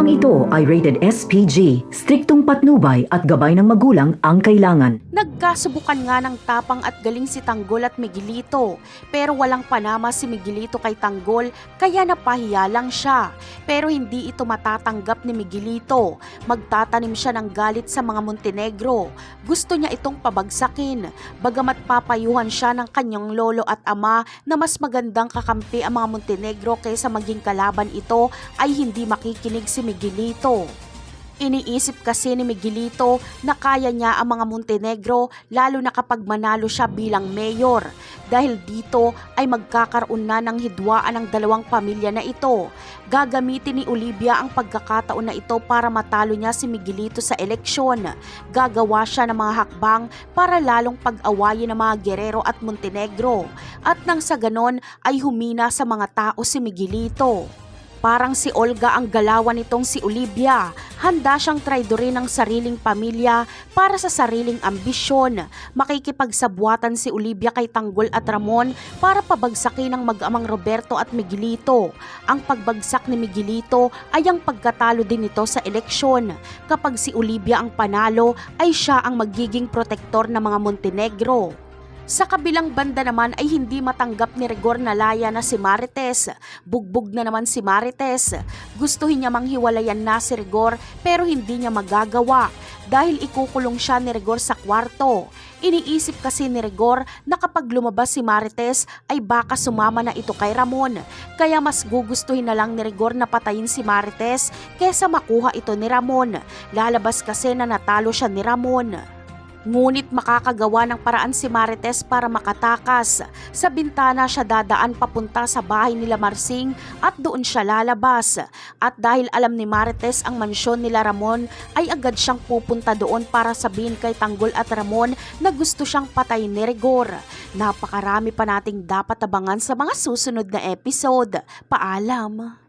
Programang ito ay rated SPG, striktong patnubay at gabay ng magulang ang kailangan. Nagkasubukan nga ng tapang at galing si Tanggol at Miguelito, pero walang panama si Miguelito kay Tanggol kaya napahiya lang siya. Pero hindi ito matatanggap ni Miguelito. Magtatanim siya ng galit sa mga Montenegro. Gusto niya itong pabagsakin, bagamat papayuhan siya ng kanyang lolo at ama na mas magandang kakampi ang mga Montenegro kaysa maging kalaban ito, ay hindi makikinig si Miguelito. Iniisip kasi ni Miguelito na kaya niya ang mga Montenegro lalo na kapag manalo siya bilang mayor. Dahil dito ay magkakaroon na ng hidwaan ng dalawang pamilya na ito. Gagamitin ni Olivia ang pagkakataon na ito para matalo niya si Miguelito sa eleksyon. Gagawa siya ng mga hakbang para lalong pag-awayin ng mga Guerrero at Montenegro. At nang sa ganon ay humina sa mga tao si Miguelito. Parang si Olga ang galawan nitong si Olivia. Handa siyang traidorin ng sariling pamilya para sa sariling ambisyon. Makikipagsabwatan si Olivia kay Tanggol at Ramon para pabagsakin ng mag-amang Roberto at Miguelito. Ang pagbagsak ni Miguelito ay ang pagkatalo din nito sa eleksyon. Kapag si Olivia ang panalo, ay siya ang magiging protektor ng mga Montenegro. Sa kabilang banda naman ay hindi matanggap ni Rigor Nalaya na si Marites. Bugbog na naman si Marites. Gustuhin niya manghiwalayan na si Rigor pero hindi niya magagawa dahil ikukulong siya ni Rigor sa kwarto. Iniisip kasi ni Rigor na kapag lumabas si Marites ay baka sumama na ito kay Ramon. Kaya mas gugustuhin na lang ni Rigor na patayin si Marites kesa makuha ito ni Ramon. Lalabas kasi na natalo siya ni Ramon. Ngunit makakagawa ng paraan si Marites para makatakas. Sa bintana siya dadaan papunta sa bahay nila Marsing at doon siya lalabas. At dahil alam ni Marites ang mansyon nila Ramon, ay agad siyang pupunta doon para sabihin kay Tanggol at Ramon na gusto siyang patayin ni Rigor. Napakarami pa nating dapat abangan sa mga susunod na episode. Paalam!